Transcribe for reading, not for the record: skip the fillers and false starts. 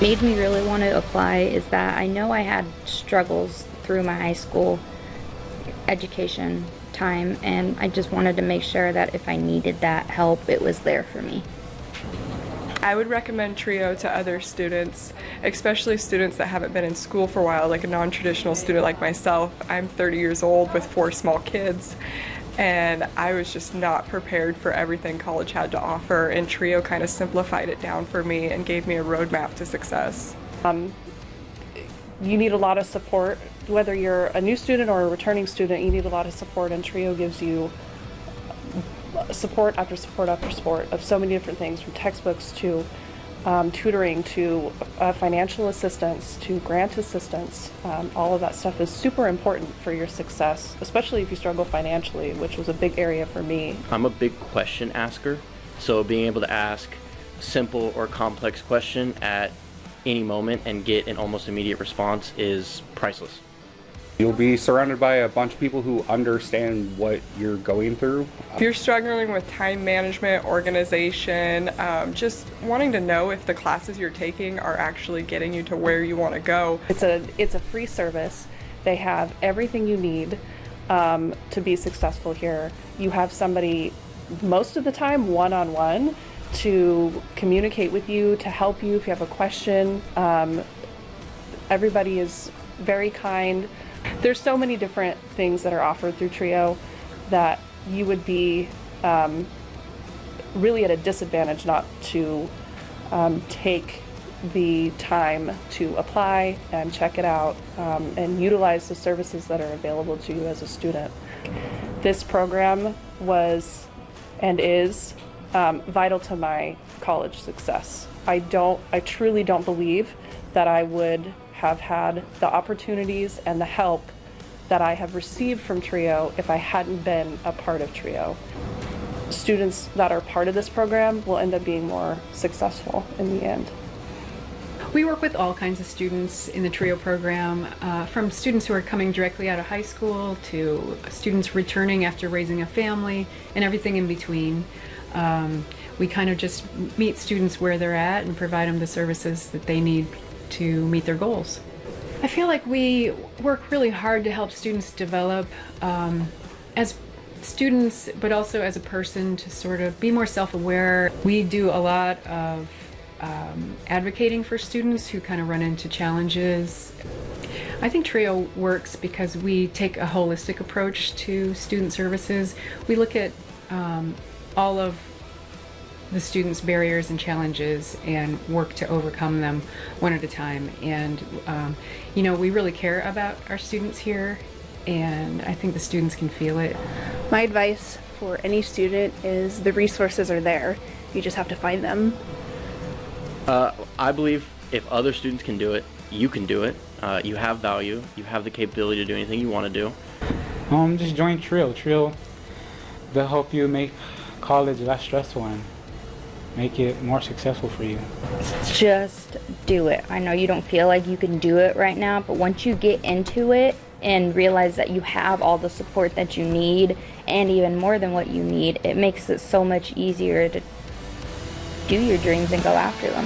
made me really want to apply is that I know I had struggles through my high school education time, and I just wanted to make sure that if I needed that help, it was there for me. I would recommend TRIO to other students, especially students that haven't been in school for a while, like a non-traditional student like myself. I'm 30 years old with 4 small kids, and I was just not prepared for everything college had to offer, and TRIO kind of simplified it down for me and gave me a roadmap to success. You need a lot of support. Whether you're a new student or a returning student, you need a lot of support, and TRIO gives you support after support after support of so many different things, from textbooks to tutoring to financial assistance to grant assistance. All of that stuff is super important for your success, especially if you struggle financially, which was a big area for me. I'm a big question asker, so being able to ask a simple or complex question at any moment and get an almost immediate response is priceless. You'll be surrounded by a bunch of people who understand what you're going through. If you're struggling with time management, organization, just wanting to know if the classes you're taking are actually getting you to where you want to go. It's a free service. They have everything you need to be successful here. You have somebody most of the time one-on-one to communicate with you, to help you if you have a question. Everybody is very kind. There's so many different things that are offered through TRIO that you would be really at a disadvantage not to take the time to apply and check it out and utilize the services that are available to you as a student. This program was and is vital to my college success. I truly don't believe that I would have had the opportunities and the help that I have received from TRIO if I hadn't been a part of TRIO. Students that are part of this program will end up being more successful in the end. We work with all kinds of students in the TRIO program, from students who are coming directly out of high school to students returning after raising a family and everything in between. We kind of just meet students where they're at and provide them the services that they need to meet their goals. I feel like we work really hard to help students develop as students, but also as a person, to sort of be more self-aware. We do a lot of advocating for students who kind of run into challenges. I think TRIO works because we take a holistic approach to student services. We look at all of the students' barriers and challenges and work to overcome them one at a time. And you know, we really care about our students here, and I think the students can feel it. My advice for any student is the resources are there. You just have to find them. I believe if other students can do it, you can do it. You have value. You have the capability to do anything you want to do. Just join TRIO. TRIO, they'll help you make college less stressful and make it more successful for you. Just do it. I know you don't feel like you can do it right now, but once you get into it and realize that you have all the support that you need, and even more than what you need, it makes it so much easier to do your dreams and go after them.